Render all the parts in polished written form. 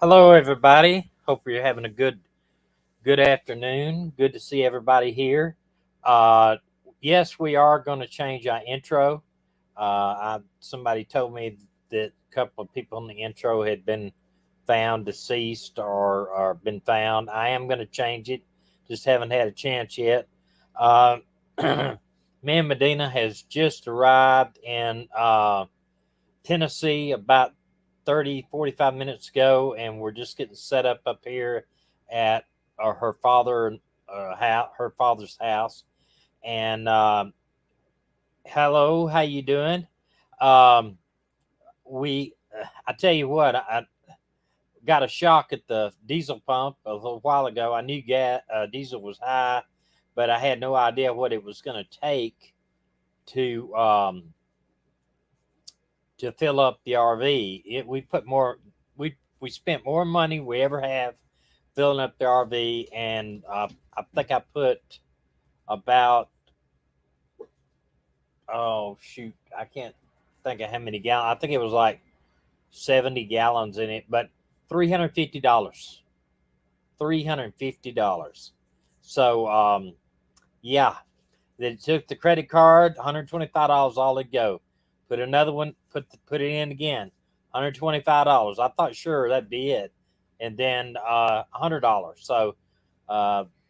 Hello, everybody. Hope you're having a good afternoon. Good to see everybody here. Uh, yes, we are going to change our intro. Somebody told me that a couple of people in the intro had been found deceased or been found. I am going to change it. Just haven't had a chance yet. Uh, Me and Medina has just arrived in Tennessee about 30, 45 minutes ago, and we're just getting set up here at her father's house. And hello, how you doing? Um, I tell you what, I got a shock at the diesel pump a little while ago. I knew diesel was high, but I had no idea what it was going to take to fill up the RV. We spent more money we ever have filling up the RV, and I think I put about I can't think of how many gallons. I think it was like 70 gallons in it, but $350. $350. So yeah, they took the credit card, $125 all it go. Put another one, put it in again, $125. I thought sure that'd be it, and then $100. So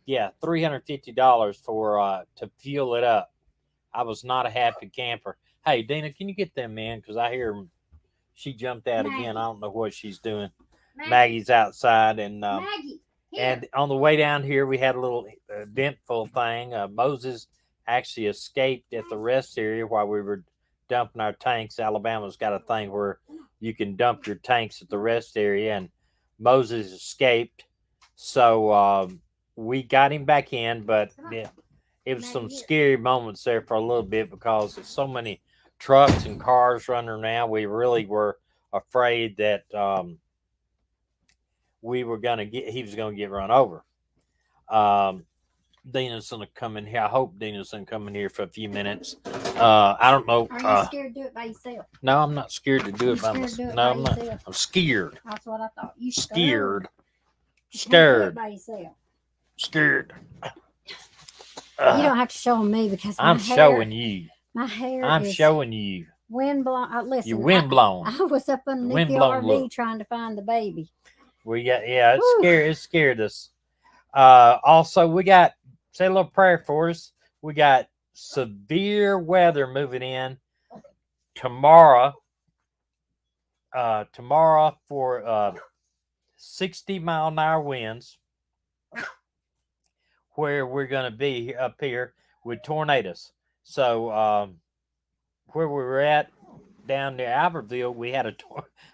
yeah, $350 for to fuel it up. I was not a happy camper. Hey, Dina, can you get them in? Because I hear she jumped out again. I don't know what she's doing. Maggie's outside, and Maggie, and on the way down here, we had a little eventful thing. Moses actually escaped at the rest area while we were dumping our tanks. Alabama's got a thing where you can dump your tanks at the rest area, and Moses escaped. So we got him back in, but it was some scary moments there for a little bit because there's so many trucks and cars running around. We really were afraid that he was gonna get run over. Dina's gonna come in here. I hope Dina's gonna come in here for a few minutes. I don't know. Are you scared to do it by yourself? No, I'm not scared to do it by myself. No, I'm not. I'm scared. That's what I thought. You Scared. You Scared. by yourself. Scared. You don't have to show me because I'm showing you. My hair. I'm showing you. Wind blown. Listen, You wind blown. I was up underneath the RV trying to find the baby. It scared us. Also, we got, say a little prayer for us. We got severe weather moving in tomorrow. Tomorrow for 60-mile-an-hour winds, where we're going to be up here with tornadoes. So where we were at down near Albertville, we had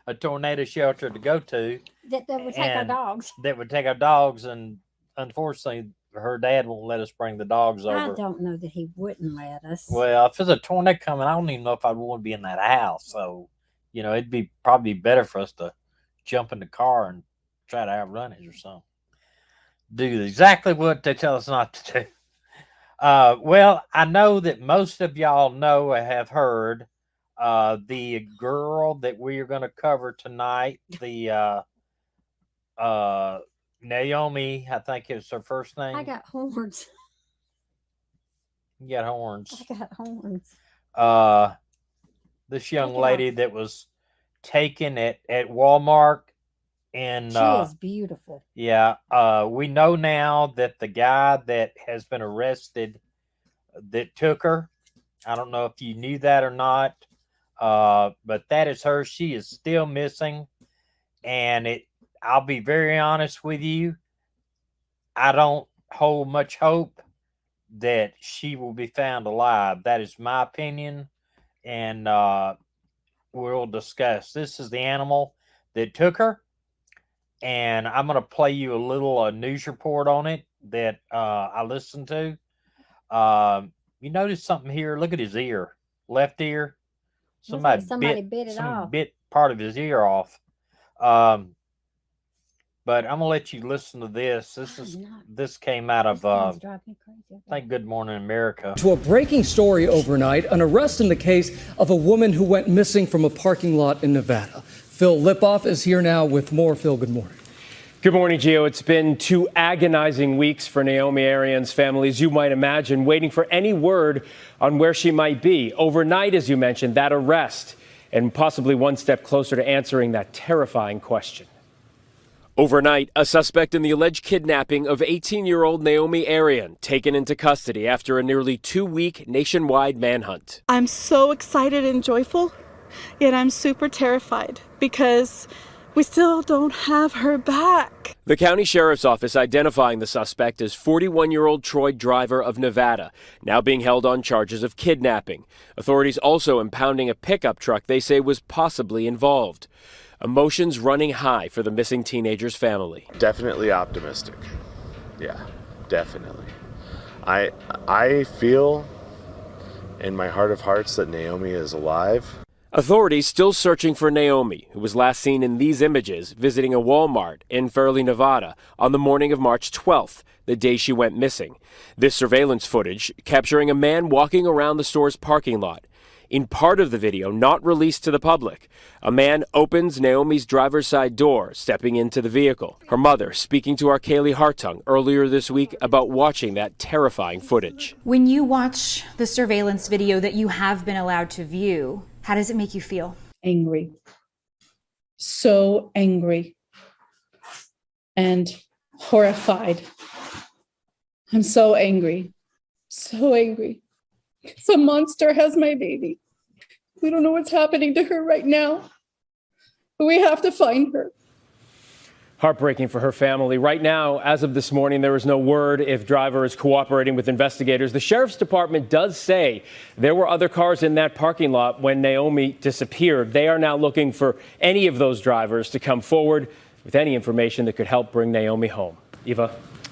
a tornado shelter to go to. That would take our dogs. That would take our dogs, and unfortunately, her dad won't let us bring the dogs over. I don't know that he wouldn't let us. Well, if there's a tornado coming, I don't even know if I'd want to be in that house. So, it'd be probably better for us to jump in the car and try to outrun it or something. Do exactly what they tell us not to do. Well, I know that most of y'all know or have heard the girl that we are going to cover tonight, the Naomi, I think is her first name. I got horns. You got horns. I got horns. This young lady that was taken at Walmart. And she is beautiful. Yeah. We know now that the guy that has been arrested that took her, I don't know if you knew that or not, but that is her. She is still missing. And I'll be very honest with you, I don't hold much hope that she will be found alive. That is my opinion. And we'll discuss. This is the animal that took her. And I'm going to play you a little news report on it that I listened to. You notice something here? Look at his ear, left ear. Somebody bit it off. Bit part of his ear off. But I'm gonna let you listen to this. This came out of I think Good Morning America. To a breaking story overnight, an arrest in the case of a woman who went missing from a parking lot in Nevada. Phil Lipoff is here now with more. Phil, good morning. Good morning, Gio. It's been 2 agonizing weeks for Naomi Irion's family, as you might imagine, waiting for any word on where she might be. Overnight, as you mentioned, that arrest, and possibly one step closer to answering that terrifying question. Overnight, a suspect in the alleged kidnapping of 18-year-old Naomi Irion taken into custody after a nearly 2-week nationwide manhunt. I'm so excited and joyful, yet I'm super terrified because we still don't have her back. The county sheriff's office identifying the suspect as 41-year-old Troy Driver of Nevada, now being held on charges of kidnapping. Authorities also impounding a pickup truck they say was possibly involved. Emotions running high for the missing teenager's family. Definitely optimistic. Yeah, definitely. I feel in my heart of hearts that Naomi is alive. Authorities still searching for Naomi, who was last seen in these images visiting a Walmart in Fairleigh, Nevada on the morning of March 12th, the day she went missing. This surveillance footage capturing a man walking around the store's parking lot. In part of the video, not released to the public, a man opens Naomi's driver's side door, stepping into the vehicle. Her mother speaking to our Kaylee Hartung earlier this week about watching that terrifying footage. When you watch the surveillance video that you have been allowed to view, how does it make you feel? Angry. So angry. And horrified. I'm so angry. So angry. Some monster has my baby. We don't know what's happening to her right now, but we have to find her. Heartbreaking for her family. Right now, as of this morning, there is no word if Driver is cooperating with investigators. The sheriff's department does say there were other cars in that parking lot when Naomi disappeared. They are now looking for any of those drivers to come forward with any information that could help bring Naomi home. Eva.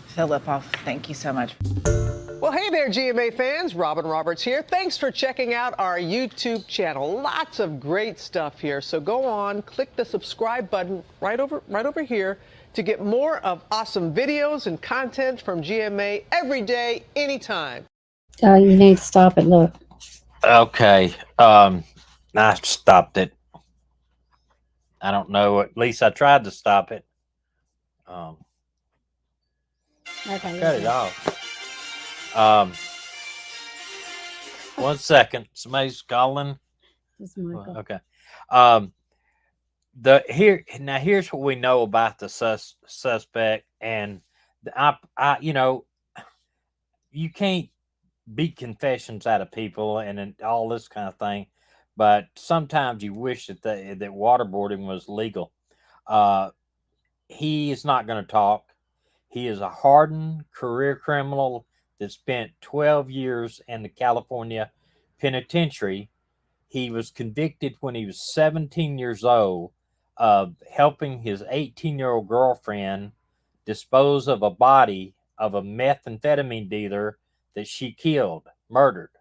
Phil Lipoff, thank you so much. Well, hey there, GMA fans. Robin Roberts here. Thanks for checking out our YouTube channel. Lots of great stuff here. So go on, click the subscribe button right over here to get more of awesome videos and content from GMA every day, anytime. You need to stop it. Look. Okay. I stopped it. I don't know. At least I tried to stop it. Okay. Cut it off. 1 second. Somebody's calling. This is Michael. Okay. Here's what we know about the suspect, and you can't beat confessions out of people and all this kind of thing, but sometimes you wish that that waterboarding was legal. He is not going to talk. He is a hardened career criminal that spent 12 years in the California penitentiary. He was convicted when he was 17 years old of helping his 18-year-old girlfriend dispose of a body of a methamphetamine dealer that she killed, murdered.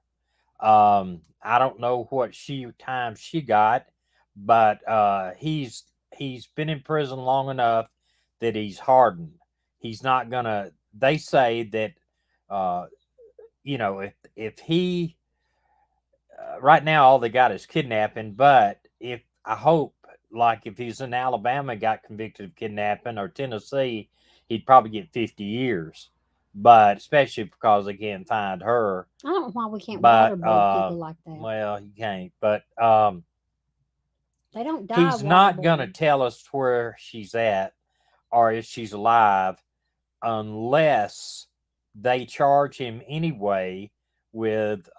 I don't know what time she got, but he's been in prison long enough that he's hardened. He's not gonna. They say that if he right now all they got is kidnapping, but if he's in Alabama, got convicted of kidnapping, or Tennessee, he'd probably get 50 years. But especially because they can't find her. I don't know why we can't waterboard people like that. Well, you can't. But they don't die. He's not going to tell us where she's at or if she's alive unless they charge him anyway with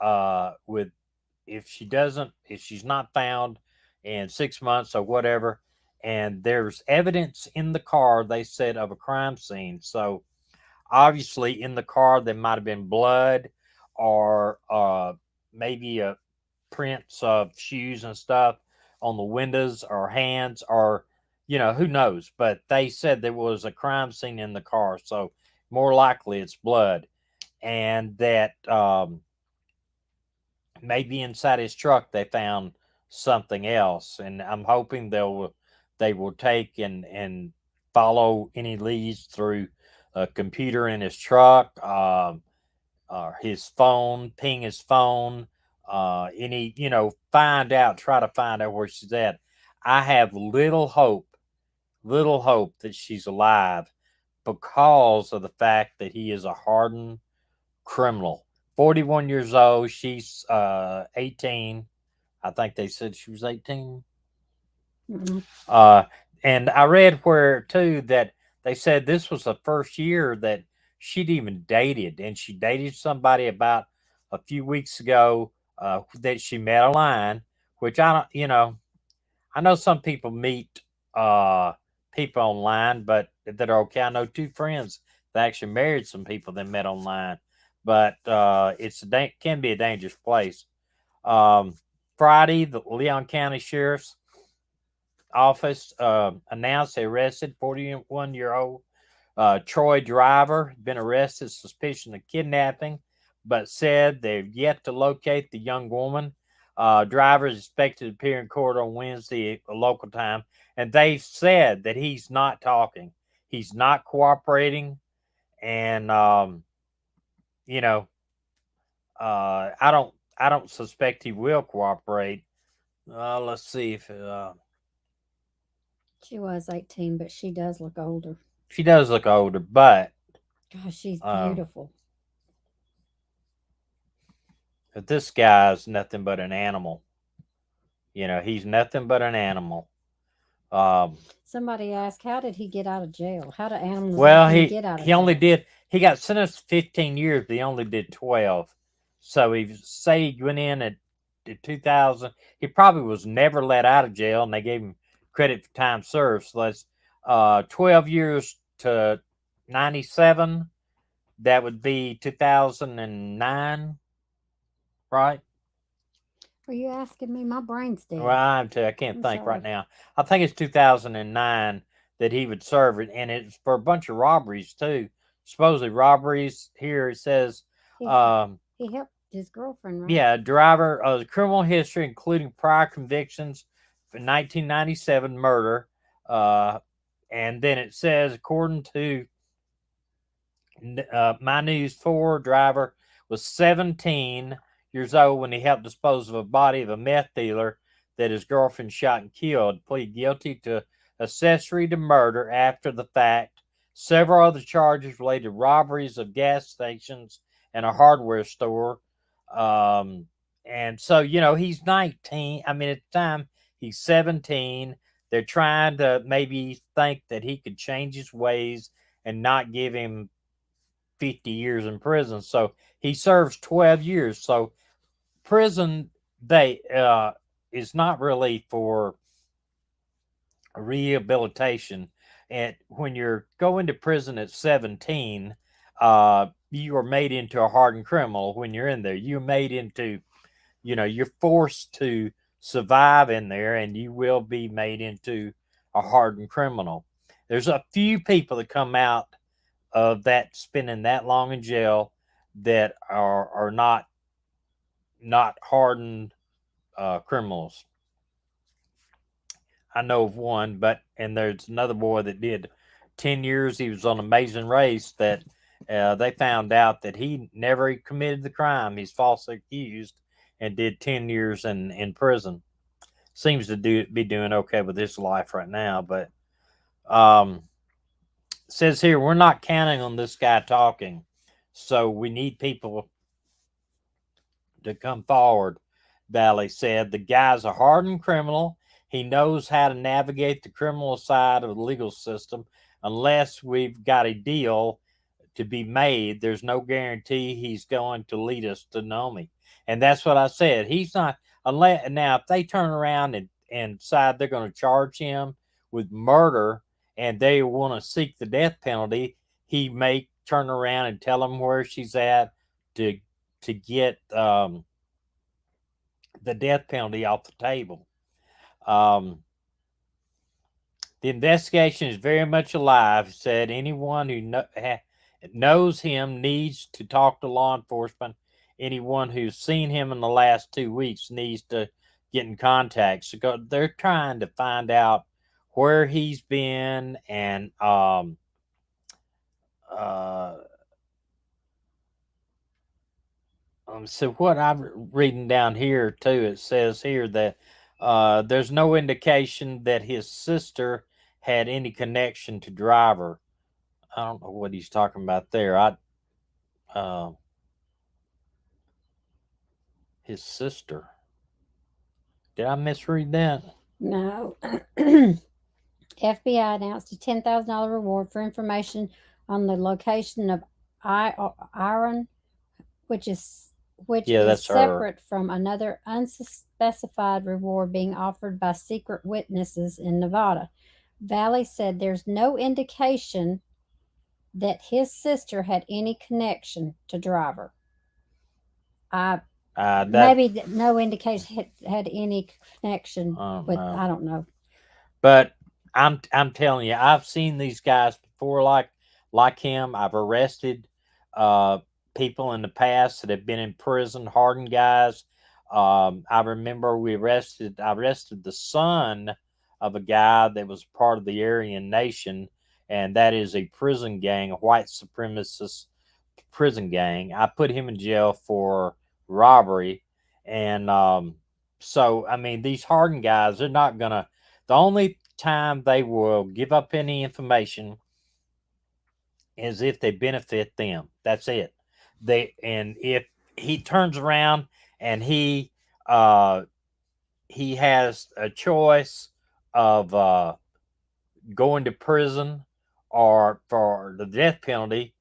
if she's not found in 6 months or whatever, and there's evidence in the car, they said, of a crime scene. So obviously in the car there might have been blood or maybe prints of shoes and stuff on the windows or hands, or who knows, but they said there was a crime scene in the car, so more likely it's blood. And that maybe inside his truck they found something else, and I'm hoping they will take and follow any leads through a computer in his truck, his phone, ping his phone, try to find out where she's at. I have little hope that she's alive because of the fact that he is a hardened criminal. 41 years old. She's 18. I think they said she was 18. And I read where too that they said this was the first year that she'd even dated, and she dated somebody about a few weeks ago that she met online. Which I don't, I know some people meet people online, but that are okay. I know two friends that actually married some people that met online, but can be a dangerous place. Friday, the Leon County Sheriff's Office announced they arrested 41-year-old Troy Driver, been arrested suspicion of kidnapping, but said they've yet to locate the young woman. Driver is expected to appear in court on Wednesday, local time, and they've said that he's not talking, he's not cooperating, and I don't suspect he will cooperate. Let's see if She was 18, but she does look older. she does look older, but Gosh, she's beautiful. But this guy's nothing but an animal. He's nothing but an animal. Somebody asked, how did he get out of jail? How do animals get out of he jail? only did, he got sentenced to 15 years, but he only did 12. So he went in at 2000. He probably was never let out of jail, and they gave him credit for time served. So that's 12 years to 97. That would be 2009, right? Are you asking me? My brain's dead. Well, I can't I'm think sorry. right now. I think it's 2009 that he would serve it, and it's for a bunch of robberies too. Supposedly robberies. Here it says, He helped his girlfriend, right? yeah, Driver, criminal history including prior convictions for 1997 murder, and then it says according to My News 4, Driver was 17 years old when he helped dispose of a body of a meth dealer that his girlfriend shot and killed. Pleaded guilty to accessory to murder after the fact. Several other charges related to robberies of gas stations and a hardware store. And so, he's 19. I mean, at the time, he's 17. They're trying to maybe think that he could change his ways and not give him 50 years in prison. So he serves 12 years. So prison is not really for rehabilitation. And when you're going to prison at 17, you are made into a hardened criminal. When you're in there, you're made into, you're forced to survive in there, and you will be made into a hardened criminal. There's a few people that come out of that spending that long in jail that are not hardened criminals. I know of one, and there's another boy that did 10 years. He was on Amazing Race that they found out that he never committed the crime. He's falsely accused and did 10 years in prison. Seems to be doing okay with his life right now, but says here, we're not counting on this guy talking, so we need people to come forward. Valley said the guy's a hardened criminal. He knows how to navigate the criminal side of the legal system. Unless we've got a deal to be made, there's no guarantee he's going to lead us to Naomi. And that's what I said. He's not, unless now if they turn around and decide they're going to charge him with murder and they want to seek the death penalty, he may turn around and tell them where she's at to get the death penalty off the table. The investigation is very much alive. Said anyone who knows him needs to talk to law enforcement. Anyone who's seen him in the last 2 weeks needs to get in contact. So they're trying to find out where he's been, and so what I'm reading down here too, it says here that There's no indication that his sister had any connection to driver. I don't know what he's talking about there. His sister. Did I misread that? No. FBI announced a $10,000 reward for information on the location of Irion, which is that's separate from another unspecified reward being offered by secret witnesses in Nevada. Valley said there's no indication that his sister had any connection to driver. Maybe no indication had any connection with. No. I don't know. But I'm telling you, I've seen these guys before, like him. I've arrested people in the past that have been in prison, hardened guys. I remember I arrested the son of a guy that was part of the Aryan Nation, and that is a prison gang, a white supremacist prison gang. I put him in jail for robbery, and so I mean, these hardened guys, they're not gonna. The only time they will give up any information is if they benefit them. That's it. And if he turns around and he has a choice of going to prison or for the death penalty,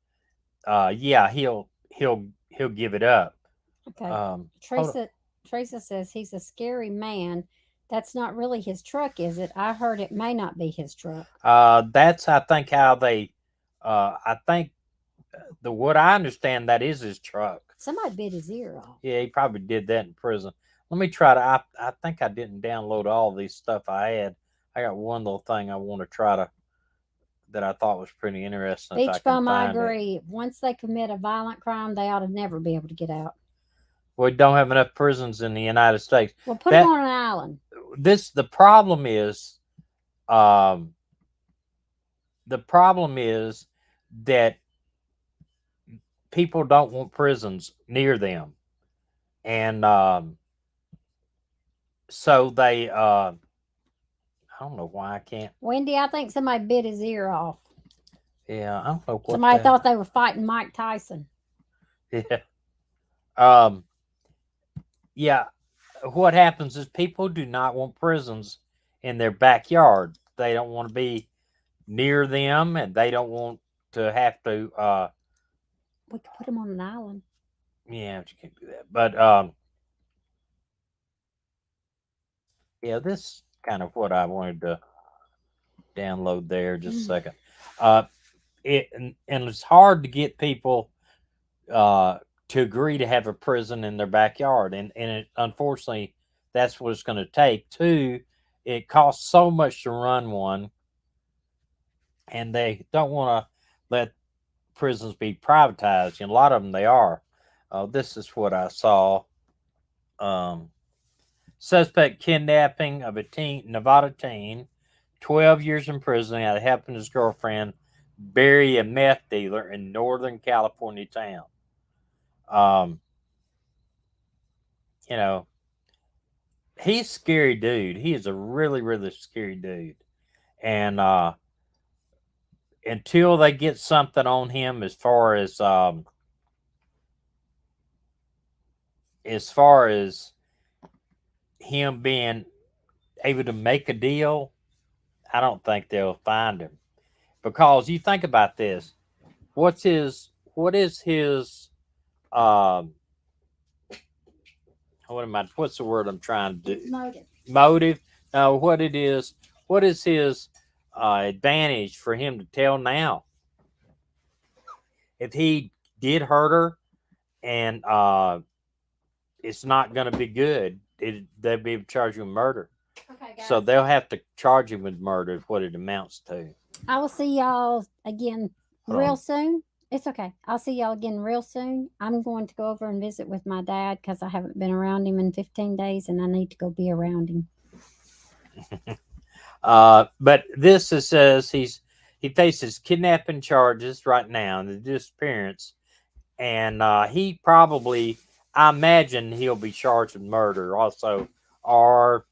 yeah, he'll give it up. Okay. Teresa says he's a scary man. That's not really his truck, is it? I heard it may not be his truck. That's, I think, how they. I think what I understand, that is his truck. Somebody bit his ear off. Yeah, he probably did that in prison. Let me try to. I think I didn't download all these stuff I had. I got one little thing I want to try to that I thought was pretty interesting. Beach bum, I agree. Once they commit a violent crime, they ought to never be able to get out. We don't have enough prisons in the United States. Well, put them on an island. The problem is that people don't want prisons near them, and so they I don't know why I can't. Wendy, I think somebody bit his ear off. Yeah, I don't know what. Somebody thought they were fighting Mike Tyson. Yeah. Yeah. What happens is people do not want prisons in their backyard. They don't want to be near them, and they don't want to have to. We could put them on an island. Yeah, but you can't do that. But yeah, this is kind of what I wanted to download there. Just a second. And it's hard to get people to agree to have a prison in their backyard, and it, unfortunately, that's what it's going to take. Two, it costs so much to run one, and they don't want to let prisons be privatized. And a lot of them they are. This is what I saw. Suspect kidnapping of a Nevada teen, 12 years in prison after helping his girlfriend bury a meth dealer in Northern California town. You know, he's a scary dude. He is a really, really scary dude. And until they get something on him as far as him being able to make a deal, I don't think they'll find him. Because you think about this, what is his what's the word I'm trying to do? Motive. No, what is his advantage for him to tell now? If he did hurt her and it's not going to be good, they'll be able to charge him with murder. Okay, guys. So they'll have to charge him with murder, is what it amounts to. I will see y'all again real soon. It's okay. I'll see y'all again real soon. I'm going to go over and visit with my dad because I haven't been around him in 15 days and I need to go be around him. But this says he faces kidnapping charges right now and the disappearance. And he probably, I imagine he'll be charged with murder also, or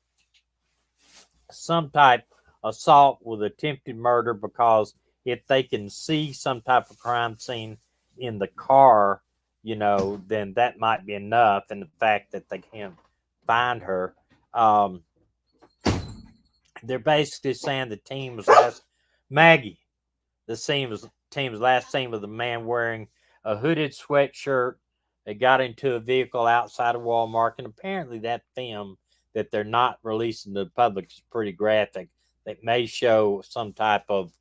some type assault with attempted murder, because if they can see some type of crime scene in the car, then that might be enough. And the fact that they can't find her, they're basically saying the team was Maggie. The team was last seen with a man wearing a hooded sweatshirt. They got into a vehicle outside of Walmart, and apparently that film that they're not releasing to the public is pretty graphic. That may show some type of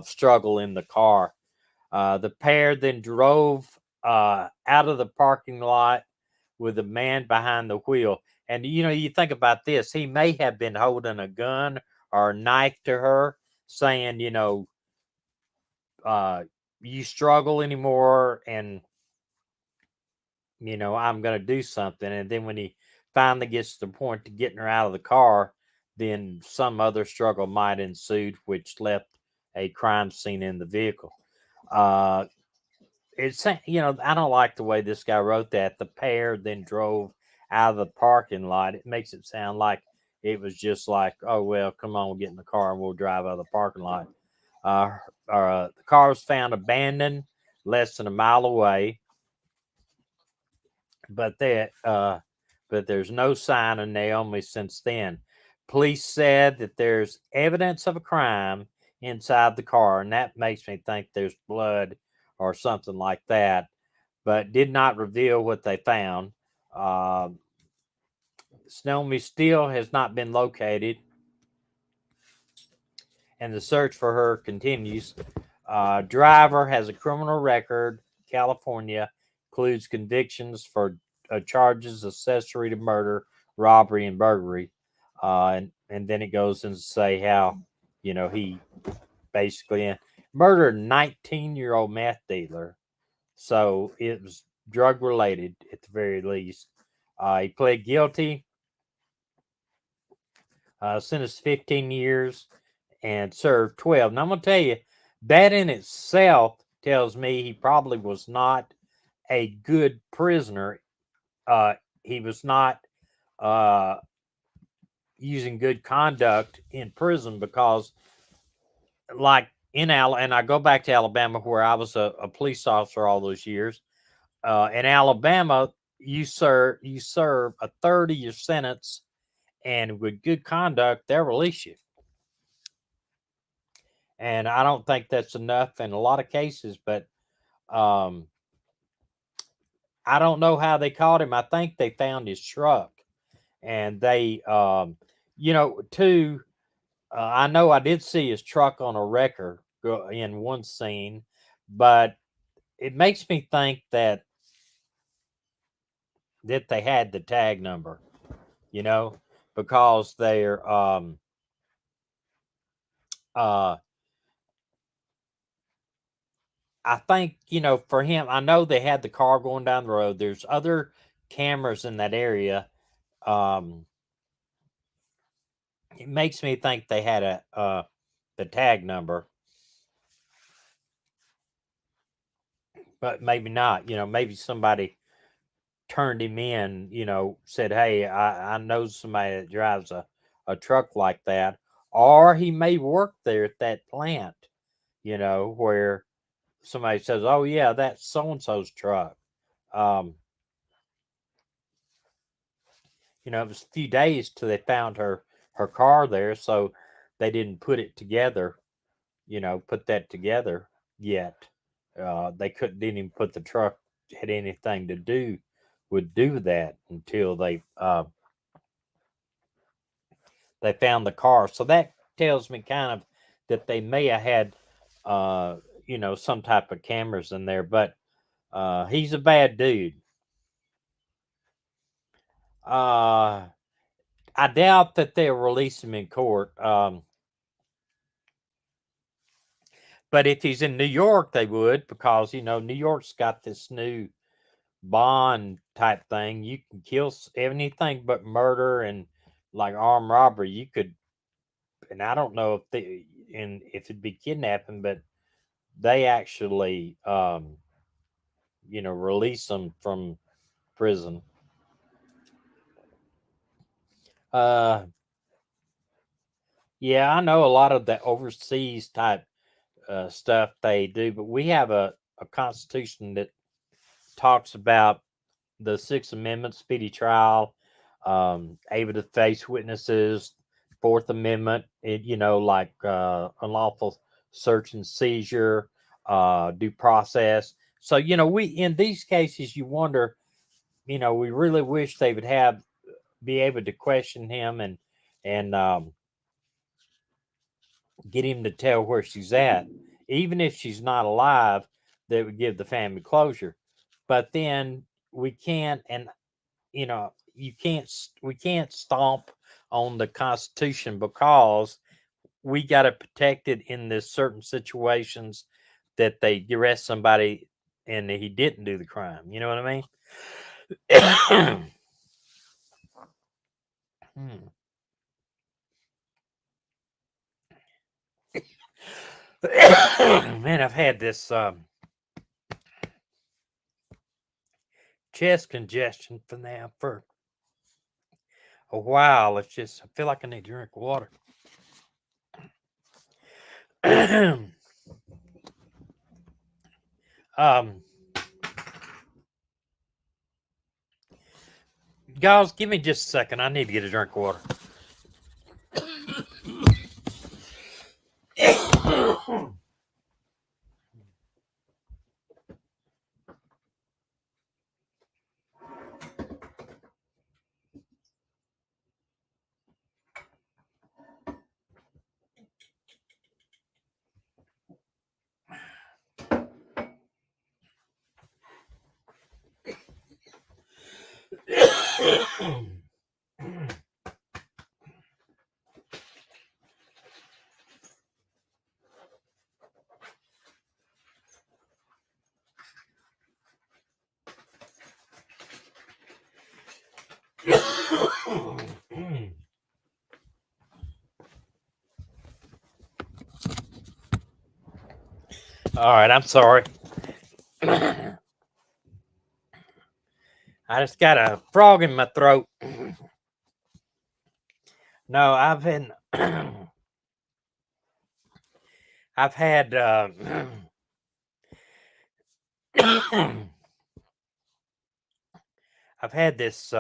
struggle in the car. The pair then drove out of the parking lot with a man behind the wheel. And, you think about this. He may have been holding a gun or a knife to her, saying, you struggle anymore, and, I'm going to do something. And then when he finally gets to the point to getting her out of the car, then some other struggle might ensue, which left a crime scene in the vehicle. It's, I don't like the way this guy wrote that. The pair then drove out of the parking lot. It makes it sound like it was just like, oh, well, come on, we'll get in the car and we'll drive out of the parking lot. The car was found abandoned less than a mile away, but there's no sign of Naomi since then. Police said that there's evidence of a crime inside the car, and that makes me think there's blood or something like that, but did not reveal what they found. Naomi still has not been located, and the search for her continues. Driver has a criminal record. California includes convictions for charges accessory to murder, robbery, and burglary. And then it goes in to say how, he basically murdered a 19-year-old meth dealer. So it was drug related at the very least. He pled guilty, sentenced 15 years, and served 12. Now I'm going to tell you, that in itself tells me he probably was not a good prisoner. He was not using good conduct in prison, because, like and I go back to Alabama, where I was a police officer all those years. In Alabama, you serve a third of your sentence, and with good conduct, they'll release you. And I don't think that's enough in a lot of cases, but I don't know how they caught him. I think they found his truck, and they, I know I did see his truck on a wrecker in one scene, but it makes me think that they had the tag number, because they're, I think, for him, I know they had the car going down the road. There's other cameras in that area. It makes me think they had the tag number, but maybe not. Maybe somebody turned him in, said, hey, I know somebody that drives a truck like that. Or he may work there at that plant, where somebody says, oh, yeah, that's so-and-so's truck. It was a few days till they found her car there, so they didn't put it together, put that together yet. They didn't even put the truck had anything to do that until they found the car. So that tells me kind of that they may have had some type of cameras in there, but he's a bad dude. I doubt that they'll release him in court. But if he's in New York, they would, because New York's got this new bond type thing. You can kill anything but murder and like armed robbery. You could, and I don't know if it'd be kidnapping, but they actually release them from prison. Yeah, I know a lot of the overseas type stuff they do, but we have a constitution that talks about the Sixth Amendment, speedy trial, able to face witnesses, Fourth Amendment, like unlawful search and seizure, due process. So, we in these cases, you wonder, we really wish they would be able to question him and get him to tell where she's at, even if she's not alive. That would give the family closure. But then we can't, and we can't stomp on the Constitution because we got to protect it in this certain situations that they arrest somebody and he didn't do the crime. You know what I mean? Man, I've had this chest congestion for a while. I feel like I need to drink water. Guys, give me just a second. I need to get a drink of water. All right, I'm sorry. I just got a frog in my throat. No, I've been I've had I've had this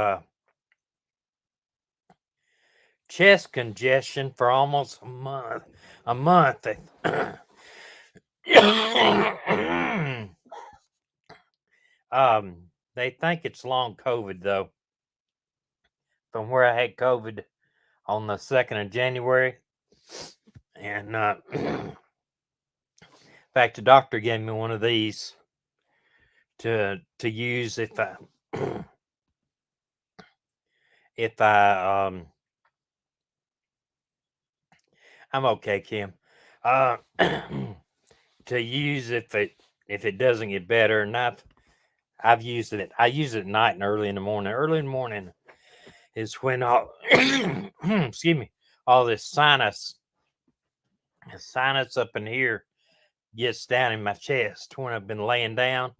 chest congestion for almost a month. They think it's long COVID though. From where I had COVID on the 2nd of January, and in fact, the doctor gave me one of these to use if I I'm okay, Kim. To use if it doesn't get better, and I've used it. I use it at night and early in the morning. Early in the morning is when all excuse me, all this sinus up in here gets down in my chest when I've been laying down,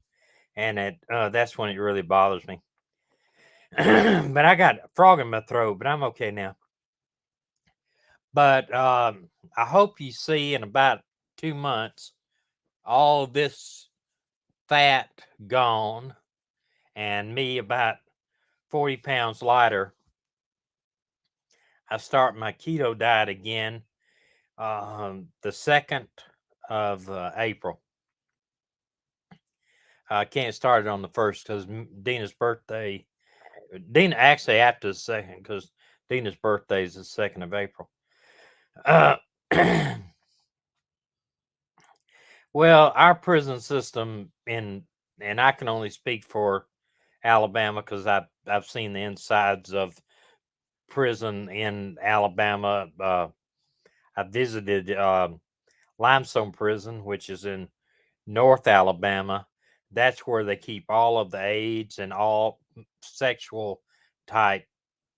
and that's when it really bothers me. But I got a frog in my throat, but I'm okay now. But I hope you see in about 2 months all this fat gone and me about 40 pounds lighter. I start my keto diet again the 2nd of April. I can't start it on the 1st because Dina's birthday. Dina actually after the 2nd because Dina's birthday is the 2nd of April. Well, our prison system and I can only speak for Alabama because I've seen the insides of prison in Alabama. I visited Limestone Prison, which is in North Alabama. That's where they keep all of the AIDS and all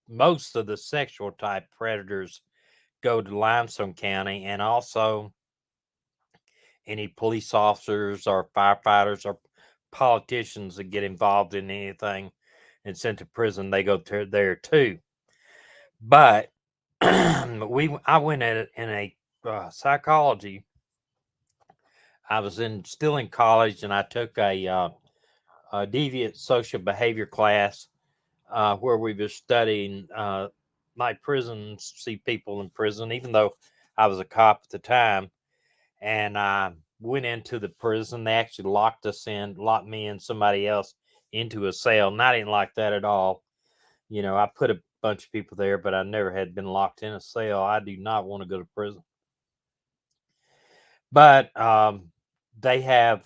most of the sexual type predators go to Limestone County, and also any police officers or firefighters or politicians that get involved in anything and sent to prison, they go there too. But I went at it in a psychology. I was still in college, and I took a deviant social behavior class where we were studying like prisons, see people in prison, even though I was a cop at the time. And I went into the prison. They actually locked me and somebody else into a cell. And I didn't like that at all. You know, I put a bunch of people there, but I never had been locked in a cell. I do not want to go to prison. But they have,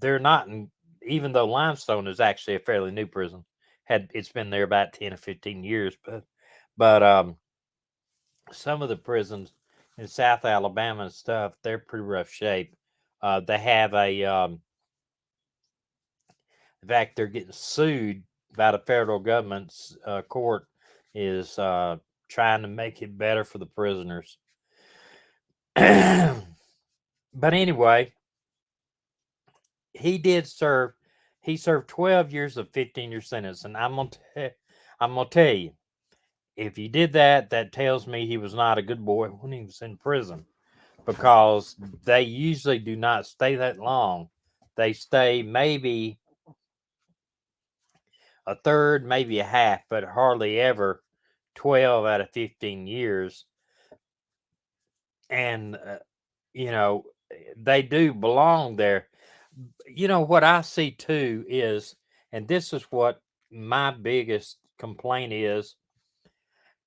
they're not, even though Limestone is actually a fairly new prison, it's been there about 10 or 15 years, but some of the prisons in South Alabama and stuff, they're pretty rough shape. They have in fact, they're getting sued by the federal government's court is trying to make it better for the prisoners. But anyway, he served 12 years of 15-year sentence. And I'm gonna tell you, if he did that, that tells me he was not a good boy when he was in prison, because they usually do not stay that long. They stay maybe a third, maybe a half, but hardly ever 12 out of 15 years. And, you know, they do belong there. You know, what I see too is, and this is what my biggest complaint is,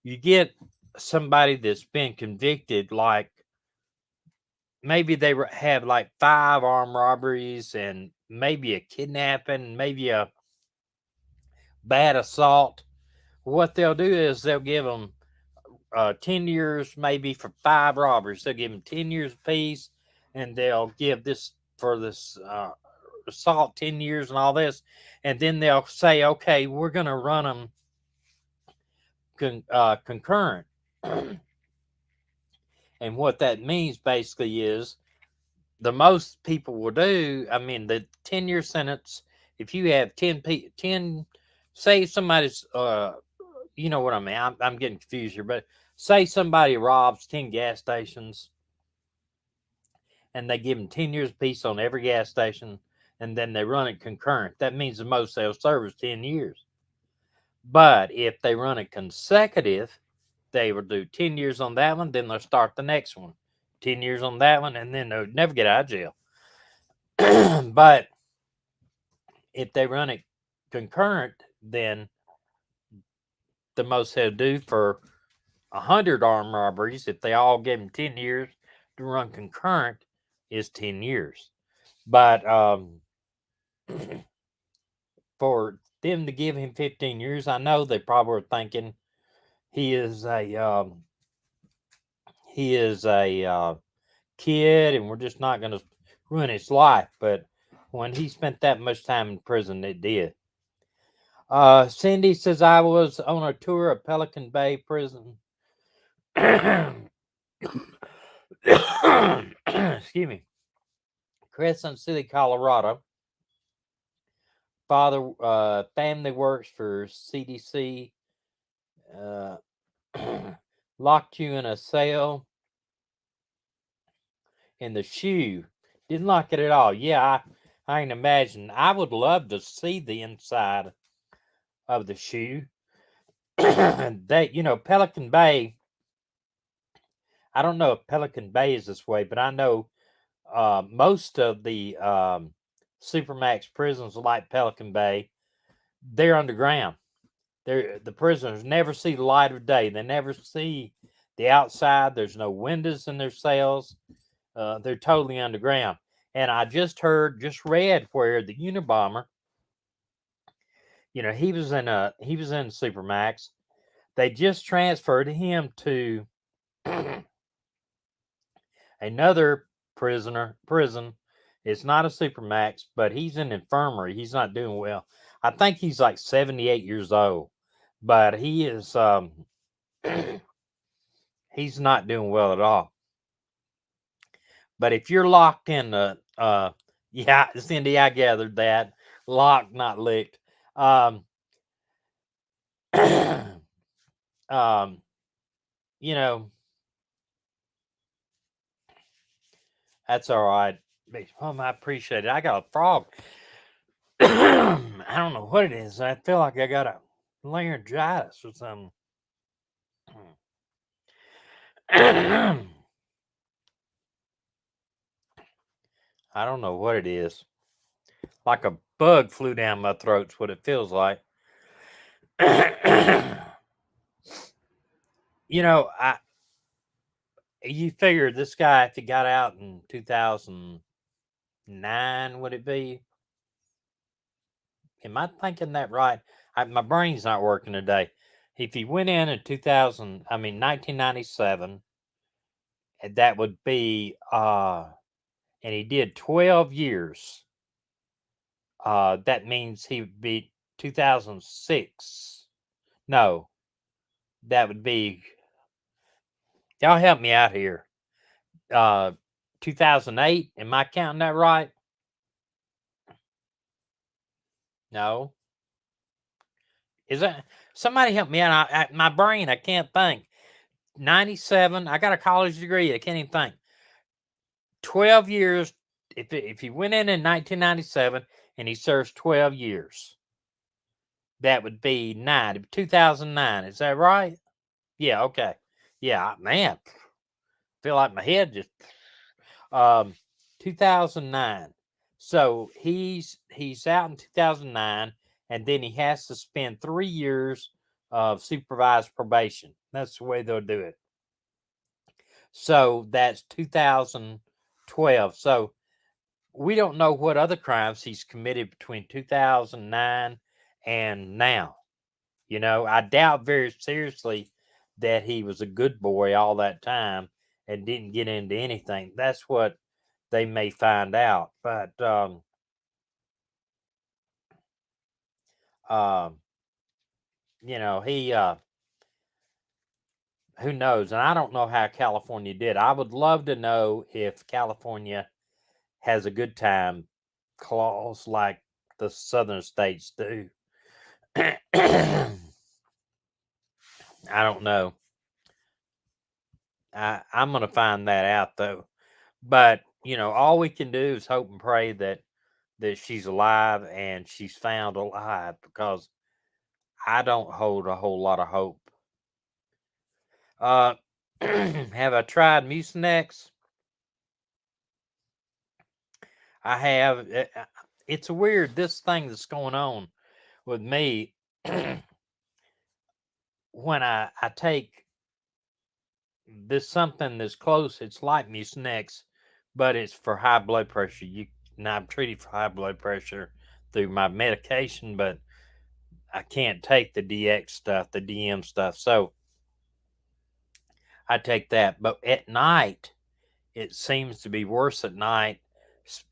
you get somebody that's been convicted, like maybe they have like 5 armed robberies and maybe a kidnapping, maybe a bad assault. What they'll do is they'll give them 10 years maybe for 5 robberies. They'll give them 10 years apiece, and they'll give this for this assault 10 years and all this. And then they'll say, okay, we're going to run them concurrent. And what that means basically is the most people will do, I mean, the 10-year sentence, if you have 10, say somebody's, you know what I mean? I'm getting confused here, but say somebody robs 10 gas stations and they give them 10 years apiece on every gas station, and then they run it concurrent. That means the most they'll serve is 10 years. But if they run it consecutive, they will do 10 years on that one, then they'll start the next one. 10 years on that one, and then they'll never get out of jail. But if they run it concurrent, then the most they'll do for 100 armed robberies, if they all give them 10 years to run concurrent, is 10 years. But for them to give him 15 years, I know they probably were thinking he is a kid and we're just not going to ruin his life. But when he spent that much time in prison, it did. Cindy says, I was on a tour of Pelican Bay Prison. Excuse me. Crescent City, Colorado. Father, family works for CDC. Locked you in a cell in the shoe. Didn't lock it at all. Yeah, I can imagine. I would love to see the inside of the shoe. That, you know, Pelican Bay, I don't know if Pelican Bay is this way, but I know most of the Supermax prisons like Pelican Bay, they're underground. The prisoners never see the light of day. They never see the outside. There's no windows in their cells. They're totally underground. And I just read where the Unabomber, you know, he was in Supermax. They just transferred him to another prison. It's not a Supermax, but he's in infirmary. He's not doing well. I think he's like 78 years old, but he is he's not doing well at all. But if you're locked in yeah, Cindy, I gathered that. Locked, not licked. you know, that's all right. I appreciate it. I got a frog. I don't know what it is. I feel like I got a laryngitis or something. I don't know what it is. Like a bug flew down my throat's what it feels like. You figure this guy, if he got out in 2009, would it be? Am I thinking that right? My brain's not working today. If he went in 1997, that would be, and he did 12 years. That means he would be 2006. No, that would be, y'all help me out here. 2008. Am I counting that right? No. Is that somebody help me out? My brain, I can't think. 97. I got a college degree. I can't even think. 12 years. If he went in 1997 and he serves 12 years, that would be 2009. Is that right? Yeah. Okay. Yeah, man. Feel like my head just 2009. So he's out in 2009, and then he has to spend 3 years of supervised probation. That's the way they'll do it. So that's 2012. So we don't know what other crimes he's committed between 2009 and now. I doubt very seriously that he was a good boy all that time and didn't get into anything. That's what they may find out. But he who knows? And I don't know how California did. I would love to know if California has a good time clause like the southern states do. I don't know. I'm going to find that out though. But all we can do is hope and pray that she's alive and she's found alive, because I don't hold a whole lot of hope. Have I tried Mucinex? I have. It's weird, this thing that's going on with me. When I take this something that's close, it's like Mucinex, but it's for high blood pressure. I'm treated for high blood pressure through my medication, but I can't take the DX stuff, the DM stuff. So I take that. But at night, it seems to be worse at night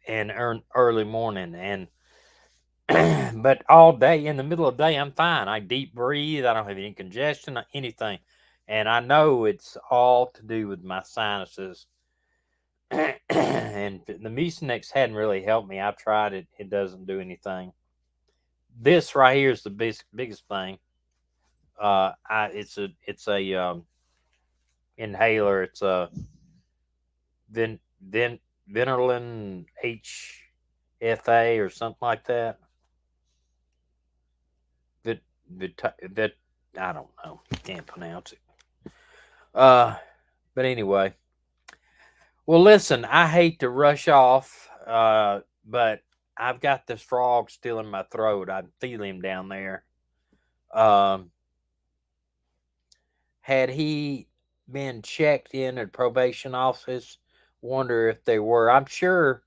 and early morning. And but all day, in the middle of the day, I'm fine. I deep breathe. I don't have any congestion, anything. And I know it's all to do with my sinuses. And the Mucinex hadn't really helped me. I've tried it. It doesn't do anything. This right here is the biggest thing. It's a inhaler. It's a Venterlin HFA or something like that. That I don't know. Can't pronounce it. But anyway. Well, listen, I hate to rush off, but I've got this frog still in my throat. I feel him down there. Had he been checked in at probation office? Wonder if they were. I'm sure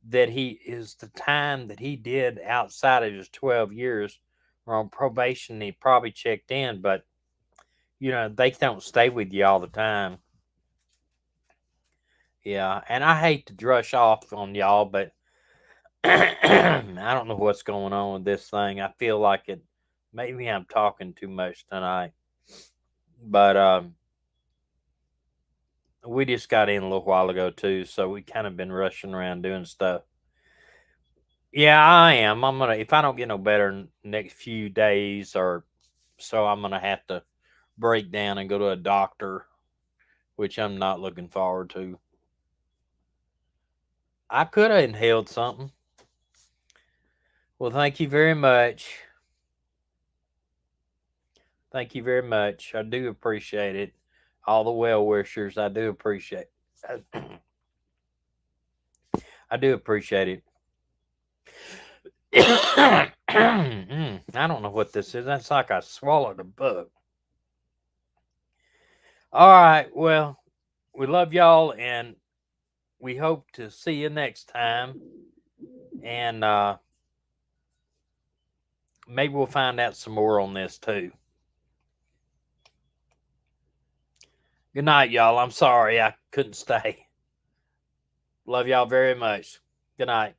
that he is the time that he did outside of his 12 years or on probation. He probably checked in, but they don't stay with you all the time. Yeah, and I hate to rush off on y'all, but I don't know what's going on with this thing. I feel like maybe I'm talking too much tonight. But we just got in a little while ago too, so we kind of been rushing around doing stuff. Yeah, I am. If I don't get no better in the next few days or so, I'm gonna have to break down and go to a doctor which I'm not looking forward to. I could have inhaled something. Well, thank you very much. Thank you very much. I do appreciate it. All the well wishers, I do appreciate it. I do appreciate it. I don't know what this is. That's like I swallowed a bug. All right. Well, we love y'all, and we hope to see you next time. And maybe we'll find out some more on this too. Good night, y'all. I'm sorry I couldn't stay. Love y'all very much. Good night.